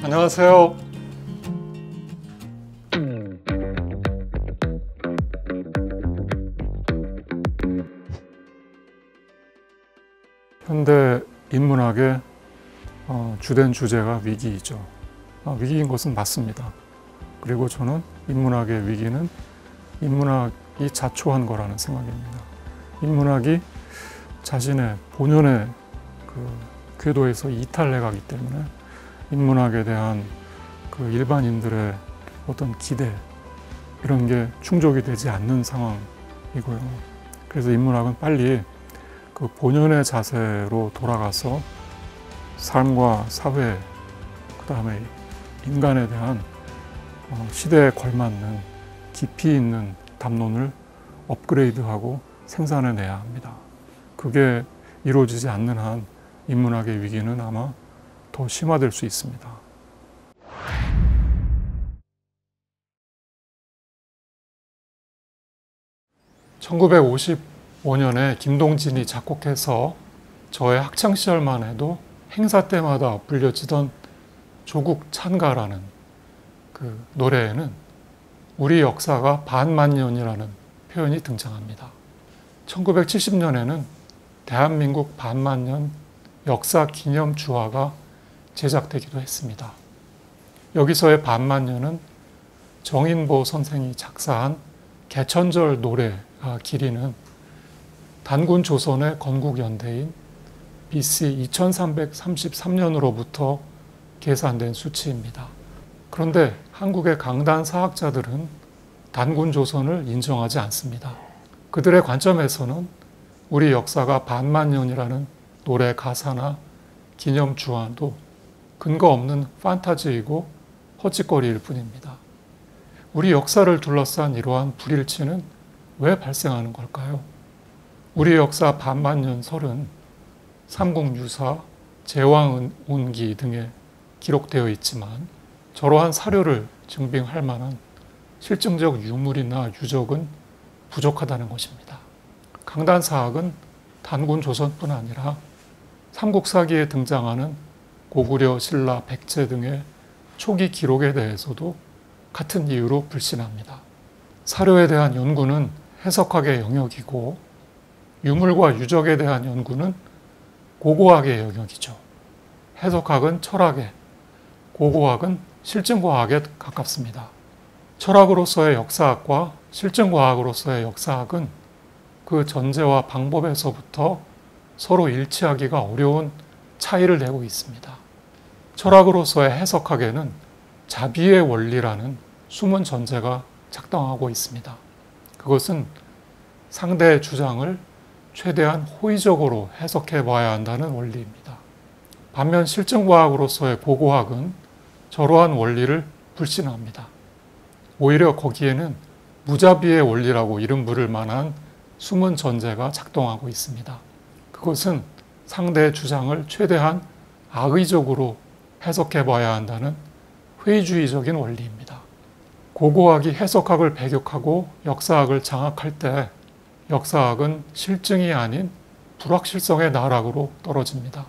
안녕하세요. 현대 인문학의 주된 주제가 위기이죠. 위기인 것은 맞습니다. 그리고 저는 인문학의 위기는 인문학이 자초한 거라는 생각입니다. 인문학이 자신의 본연의 궤도에서 이탈해 가기 때문에 인문학에 대한 일반인들의 어떤 기대 이런 게 충족이 되지 않는 상황이고요. 그래서 인문학은 빨리 본연의 자세로 돌아가서 삶과 사회, 그 다음에 인간에 대한 시대에 걸맞는 깊이 있는 담론을 업그레이드하고 생산해내야 합니다. 그게 이루어지지 않는 한 인문학의 위기는 아마 더 심화될 수 있습니다. (1955년에) 김동진이 작곡해서 저의 학창시절만 해도 행사 때마다 불려지던 조국 찬가라는 노래에는 우리 역사가 반만년이라는 표현이 등장합니다. 1970년에는 대한민국 반만년 역사 기념 주화가 제작되기도 했습니다. 여기서의 반만년은 정인보 선생이 작사한 개천절 노래가 기리는 단군 조선의 건국연대인 BC 2333년으로부터 계산된 수치입니다. 그런데 한국의 강단 사학자들은 단군 조선을 인정하지 않습니다. 그들의 관점에서는 우리 역사가 반만년이라는 노래 가사나 기념 주화도 근거 없는 판타지이고 헛짓거리일 뿐입니다. 우리 역사를 둘러싼 이러한 불일치는 왜 발생하는 걸까요? 우리 역사 반만년설은 삼국유사, 제왕운기 등에 기록되어 있지만 저러한 사료를 증빙할 만한 실증적 유물이나 유적은 부족하다는 것입니다. 강단사학은 단군 조선뿐 아니라 삼국사기에 등장하는 고구려, 신라, 백제 등의 초기 기록에 대해서도 같은 이유로 불신합니다. 사료에 대한 연구는 해석학의 영역이고 유물과 유적에 대한 연구는 고고학의 영역이죠. 해석학은 철학에, 고고학은 실증과학에 가깝습니다. 철학으로서의 역사학과 실증과학으로서의 역사학은 그 전제와 방법에서부터 서로 일치하기가 어려운 차이를 내고 있습니다. 철학으로서의 해석학에는 자비의 원리라는 숨은 전제가 작동하고 있습니다. 그것은 상대의 주장을 최대한 호의적으로 해석해 봐야 한다는 원리입니다. 반면 실증과학으로서의 고고학은 저러한 원리를 불신합니다. 오히려 거기에는 무자비의 원리라고 이름 부를 만한 숨은 전제가 작동하고 있습니다. 그것은 상대의 주장을 최대한 악의적으로 해석해 봐야 한다는 회의주의적인 원리입니다. 고고학이 해석학을 배격하고 역사학을 장악할 때 역사학은 실증이 아닌 불확실성의 나락으로 떨어집니다.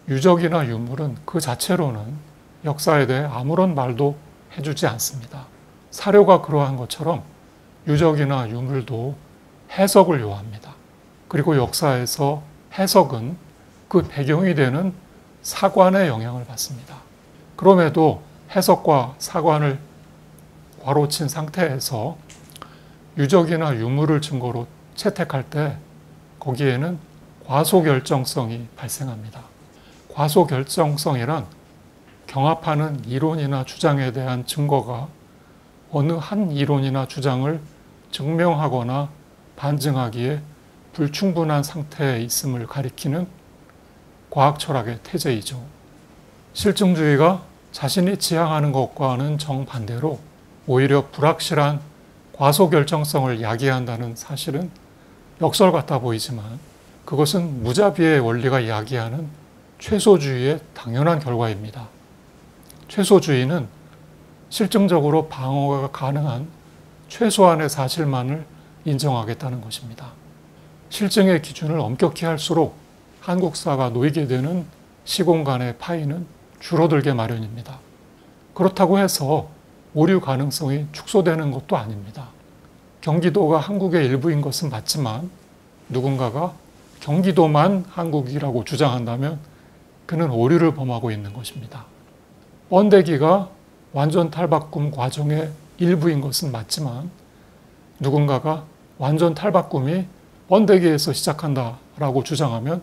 유적이나 유물은 그 자체로는 역사에 대해 아무런 말도 해주지 않습니다. 사료가 그러한 것처럼 유적이나 유물도 해석을 요합니다. 그리고 역사에서 해석은 그 배경이 되는 사관의 영향을 받습니다. 그럼에도 해석과 사관을 괄호친 상태에서 유적이나 유물을 증거로 채택할 때 거기에는 과소결정성이 발생합니다. 과소결정성이란 경합하는 이론이나 주장에 대한 증거가 어느 한 이론이나 주장을 증명하거나 반증하기에 불충분한 상태에 있음을 가리키는 과학철학의 태제이죠. 실증주의가 자신이 지향하는 것과는 정반대로 오히려 불확실한 과소결정성을 야기한다는 사실은 역설 같아 보이지만 그것은 무자비의 원리가 야기하는 최소주의의 당연한 결과입니다. 최소주의는 실증적으로 방어가 가능한 최소한의 사실만을 인정하겠다는 것입니다. 실증의 기준을 엄격히 할수록 한국사가 놓이게 되는 시공간의 파이는 줄어들게 마련입니다. 그렇다고 해서 오류 가능성이 축소되는 것도 아닙니다. 경기도가 한국의 일부인 것은 맞지만 누군가가 경기도만 한국이라고 주장한다면 그는 오류를 범하고 있는 것입니다. 번데기가 완전 탈바꿈 과정의 일부인 것은 맞지만 누군가가 완전 탈바꿈이 번데기에서 시작한다라고 주장하면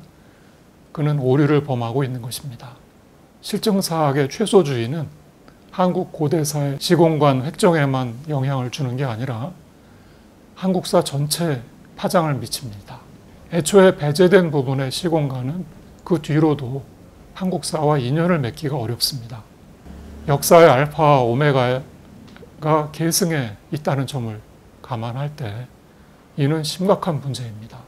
그는 오류를 범하고 있는 것입니다. 실증사학의 최소주의는 한국 고대사의 시공간 획정에만 영향을 주는 게 아니라 한국사 전체에 파장을 미칩니다. 애초에 배제된 부분의 시공간은 그 뒤로도 한국사와 인연을 맺기가 어렵습니다. 역사의 알파와 오메가가 계승에 있다는 점을 감안할 때 이는 심각한 문제입니다.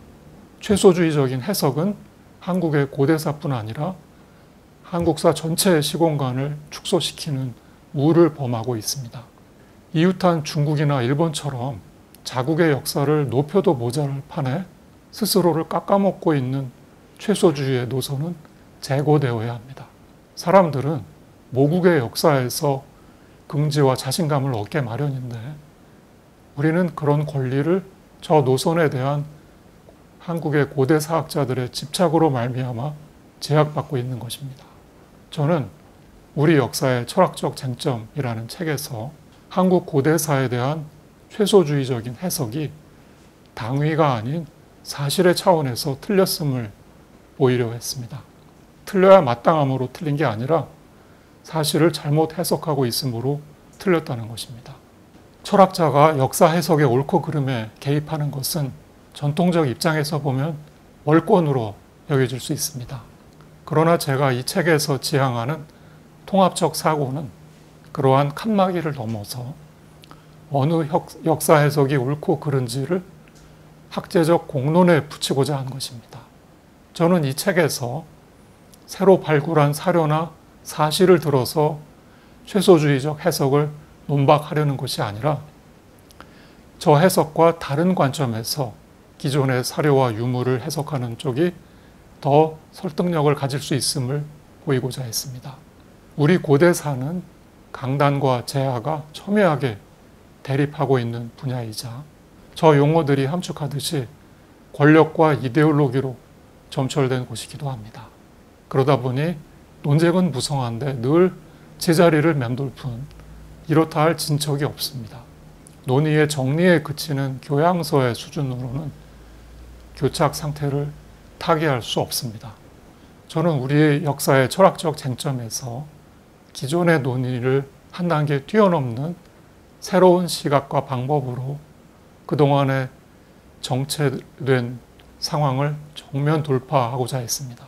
최소주의적인 해석은 한국의 고대사뿐 아니라 한국사 전체의 시공간을 축소시키는 우를 범하고 있습니다. 이웃한 중국이나 일본처럼 자국의 역사를 높여도 모자랄 판에 스스로를 깎아먹고 있는 최소주의의 노선은 재고되어야 합니다. 사람들은 모국의 역사에서 긍지와 자신감을 얻게 마련인데 우리는 그런 권리를 저 노선에 대한 한국의 고대 사학자들의 집착으로 말미암아 제약받고 있는 것입니다. 저는 우리 역사의 철학적 쟁점이라는 책에서 한국 고대사에 대한 최소주의적인 해석이 당위가 아닌 사실의 차원에서 틀렸음을 보이려 했습니다. 틀려야 마땅함으로 틀린 게 아니라 사실을 잘못 해석하고 있으므로 틀렸다는 것입니다. 철학자가 역사 해석의 옳고 그름에 개입하는 것은 전통적 입장에서 보면 월권으로 여겨질 수 있습니다. 그러나 제가 이 책에서 지향하는 통합적 사고는 그러한 칸막이를 넘어서 어느 역사 해석이 옳고 그른지를 학제적 공론에 붙이고자 한 것입니다. 저는 이 책에서 새로 발굴한 사료나 사실을 들어서 최소주의적 해석을 논박하려는 것이 아니라 저 해석과 다른 관점에서 기존의 사료와 유물을 해석하는 쪽이 더 설득력을 가질 수 있음을 보이고자 했습니다. 우리 고대사는 강단과 제하가 첨예하게 대립하고 있는 분야이자 저 용어들이 함축하듯이 권력과 이데올로기로 점철된 곳이기도 합니다. 그러다 보니 논쟁은 무성한데 늘 제자리를 맴돌 뿐 이렇다 할 진척이 없습니다. 논의의 정리에 그치는 교양서의 수준으로는 교착 상태를 타개할 수 없습니다. 저는 우리의 역사의 철학적 쟁점에서 기존의 논의를 한 단계 뛰어넘는 새로운 시각과 방법으로 그동안의 정체된 상황을 정면 돌파하고자 했습니다.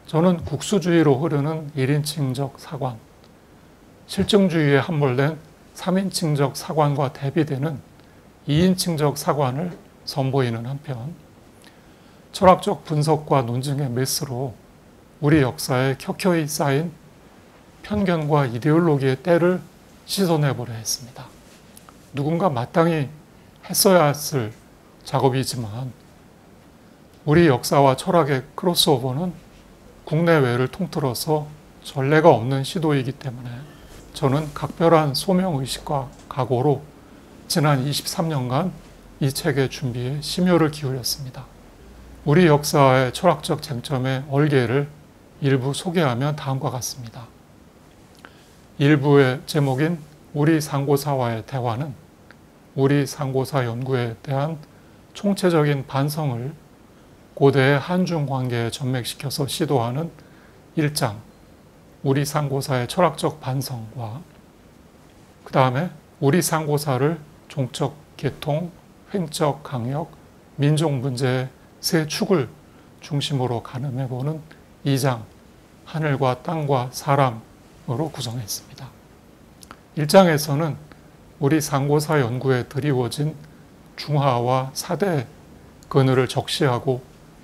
저는 국수주의로 흐르는 1인칭적 사관, 실증주의에 함몰된 3인칭적 사관과 대비되는 2인칭적 사관을 선보이는 한편 철학적 분석과 논증의 메스로 우리 역사에 켜켜이 쌓인 편견과 이데올로기의 때를 씻어내보려 했습니다. 누군가 마땅히 했어야 했을 작업이지만 우리 역사와 철학의 크로스오버는 국내외를 통틀어서 전례가 없는 시도이기 때문에 저는 각별한 소명의식과 각오로 지난 23년간 이 책의 준비에 심혈을 기울였습니다. 우리 역사의 철학적 쟁점의 얼개를 일부 소개하면 다음과 같습니다. 일부의 제목인 우리 상고사와의 대화는 우리 상고사 연구에 대한 총체적인 반성을 고대의 한중 관계에 전맥시켜서 시도하는 1장 우리 상고사의 철학적 반성과 그 다음에 우리 상고사를 종적 계통, 횡적 강역, 민족 문제의 세 축을 중심으로 가늠해보는 2장 하늘과 땅과 사람으로 구성했습니다. 1장에서는 우리 상고사 연구에 드리워진 중하와 사대 그늘을 적시하고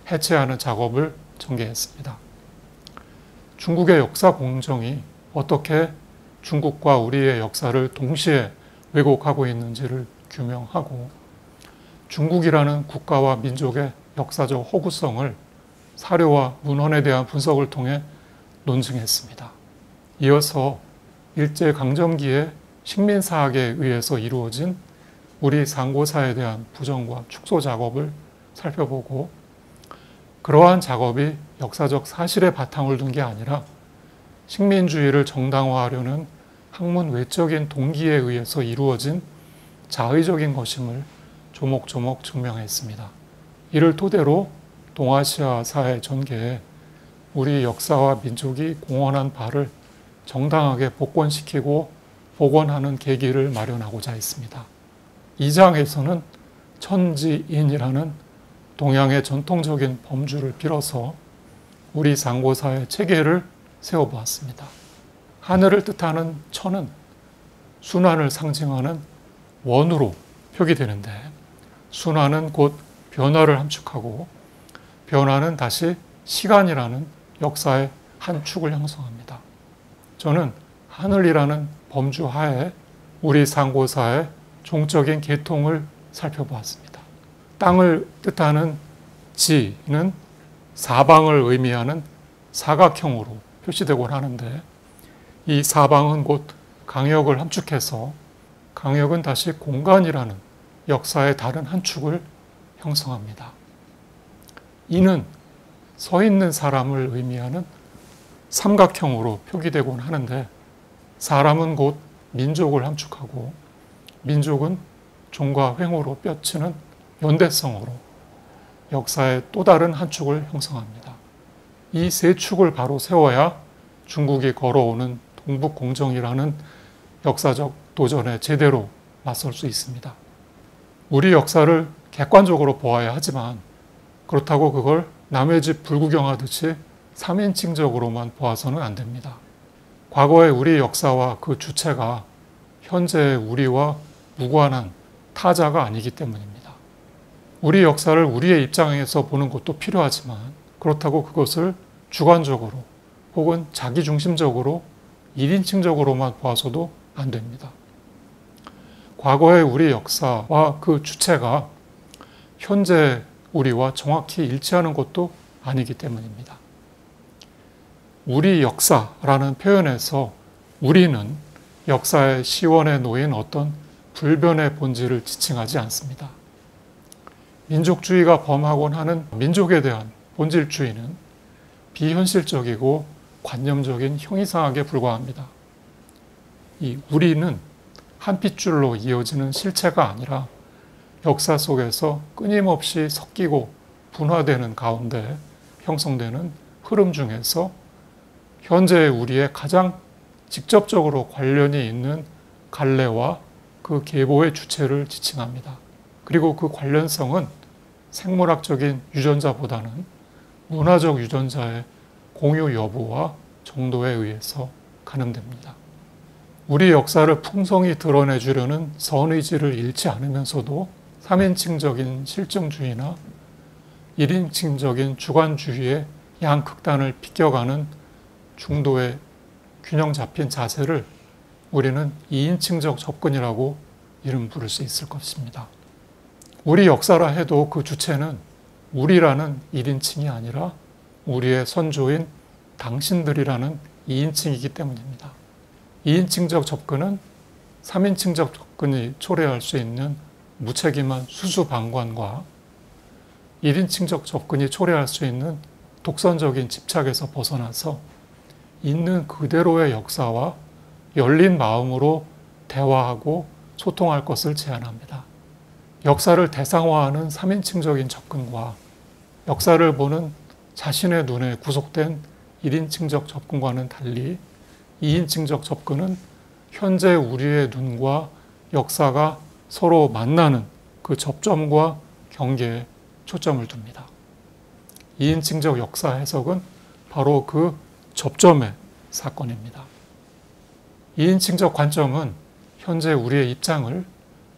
해체하는 작업을 전개했습니다. 중국의 역사 공정이 어떻게 중국과 우리의 역사를 동시에 왜곡하고 있는지를 규명하고 중국이라는 국가와 민족의 역사적 허구성을 사료와 문헌에 대한 분석을 통해 논증했습니다. 이어서 일제강점기의 식민사학에 의해서 이루어진 우리 상고사에 대한 부정과 축소 작업을 살펴보고, 그러한 작업이 역사적 사실에 바탕을 둔 게 아니라 식민주의를 정당화하려는 학문 외적인 동기에 의해서 이루어진 자의적인 것임을 조목조목 증명했습니다. 이를 토대로 동아시아 사회 전개에 우리 역사와 민족이 공헌한 바를 정당하게 복권시키고 복원하는 계기를 마련하고자 했습니다. 2장에서는 천지인이라는 동양의 전통적인 범주를 빌어서 우리 상고사의 체계를 세워보았습니다. 하늘을 뜻하는 천은 순환을 상징하는 원으로 표기되는데, 순환은 곧 변화를 함축하고 변화는 다시 시간이라는 역사의 한 축을 형성합니다. 저는 하늘이라는 범주 하에 우리 상고사의 종적인 계통을 살펴보았습니다. 땅을 뜻하는 지는 사방을 의미하는 사각형으로 표시되곤 하는데, 이 사방은 곧 강역을 함축해서 강역은 다시 공간이라는 역사의 다른 한 축을 형성합니다. 이는 서 있는 사람을 의미하는 삼각형으로 표기되곤 하는데, 사람은 곧 민족을 함축하고 민족은 종과 횡으로 뼈치는 연대성으로 역사의 또 다른 한 축을 형성합니다. 이 세 축을 바로 세워야 중국이 걸어오는 동북공정이라는 역사적 도전에 제대로 맞설 수 있습니다. 우리 역사를 객관적으로 보아야 하지만, 그렇다고 그걸 남의 집 불구경하듯이 3인칭적으로만 보아서는 안 됩니다. 과거의 우리 역사와 그 주체가 현재의 우리와 무관한 타자가 아니기 때문입니다. 우리 역사를 우리의 입장에서 보는 것도 필요하지만, 그렇다고 그것을 주관적으로 혹은 자기중심적으로 1인칭적으로만 보아서도 안 됩니다. 과거의 우리 역사와 그 주체가 현재 우리와 정확히 일치하는 것도 아니기 때문입니다. 우리 역사라는 표현에서 우리는 역사의 시원에 놓인 어떤 불변의 본질을 지칭하지 않습니다. 민족주의가 범하곤 하는 민족에 대한 본질주의는 비현실적이고 관념적인 형이상학에 불과합니다. 이 우리는 한 핏줄로 이어지는 실체가 아니라 역사 속에서 끊임없이 섞이고 분화되는 가운데 형성되는 흐름 중에서 현재의 우리의 가장 직접적으로 관련이 있는 갈래와 그 계보의 주체를 지칭합니다. 그리고 그 관련성은 생물학적인 유전자보다는 문화적 유전자의 공유 여부와 정도에 의해서 가늠됩니다. 우리 역사를 풍성히 드러내주려는 선의지를 잃지 않으면서도 3인칭적인 실증주의나 1인칭적인 주관주의의 양극단을 비껴가는 중도의 균형 잡힌 자세를 우리는 2인칭적 접근이라고 이름 부를 수 있을 것입니다. 우리 역사라 해도 그 주체는 우리라는 1인칭이 아니라 우리의 선조인 당신들이라는 2인칭이기 때문입니다. 2인칭적 접근은 3인칭적 접근이 초래할 수 있는 무책임한 수수방관과 1인칭적 접근이 초래할 수 있는 독선적인 집착에서 벗어나서 있는 그대로의 역사와 열린 마음으로 대화하고 소통할 것을 제안합니다. 역사를 대상화하는 3인칭적인 접근과 역사를 보는 자신의 눈에 구속된 1인칭적 접근과는 달리 2인칭적 접근은 현재 우리의 눈과 역사가 서로 만나는 그 접점과 경계에 초점을 둡니다. 2인칭적 역사 해석은 바로 그 접점의 사건입니다. 2인칭적 관점은 현재 우리의 입장을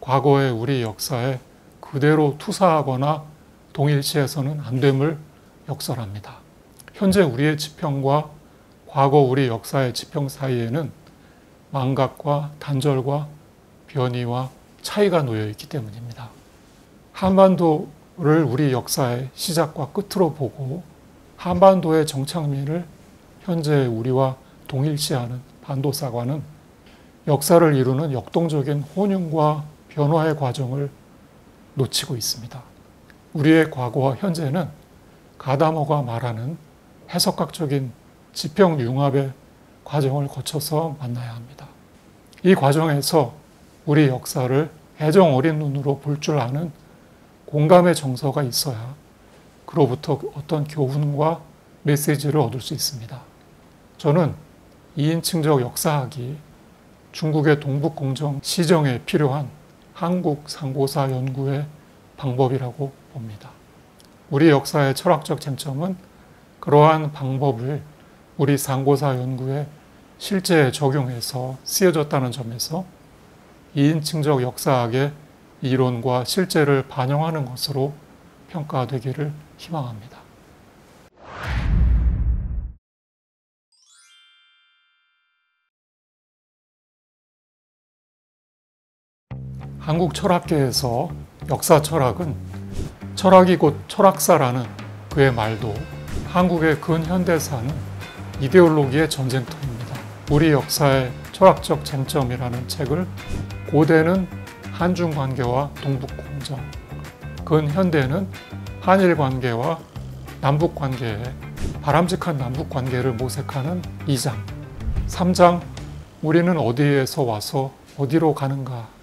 과거의 우리 역사에 그대로 투사하거나 동일시해서는 안 됨을 역설합니다. 현재 우리의 지평과 과거 우리 역사의 지평 사이에는 망각과 단절과 변이와 차이가 놓여 있기 때문입니다. 한반도를 우리 역사의 시작과 끝으로 보고 한반도의 정착민을 현재 우리와 동일시하는 반도사관은 역사를 이루는 역동적인 혼용과 변화의 과정을 놓치고 있습니다. 우리의 과거와 현재는 가다머가 말하는 해석학적인 지평융합의 과정을 거쳐서 만나야 합니다. 이 과정에서 우리 역사를 애정 어린 눈으로 볼 줄 아는 공감의 정서가 있어야 그로부터 어떤 교훈과 메시지를 얻을 수 있습니다. 저는 2인칭적 역사학이 중국의 동북공정 시정에 필요한 한국 상고사 연구의 방법이라고 봅니다. 우리 역사의 철학적 쟁점은 그러한 방법을 우리 상고사 연구에 실제 적용해서 쓰여졌다는 점에서 2인칭적 역사학의 이론과 실제를 반영하는 것으로 평가되기를 희망합니다. 한국 철학계에서 역사 철학은 철학이 곧 철학사라는 그의 말도 한국의 근현대사는 이데올로기의 전쟁터입니다. 우리 역사의 철학적 쟁점이라는 책을 고대는 한중 관계와 동북 공정, 근현대는 한일 관계와 남북 관계에 바람직한 남북 관계를 모색하는 2장, 3장 우리는 어디에서 와서 어디로 가는가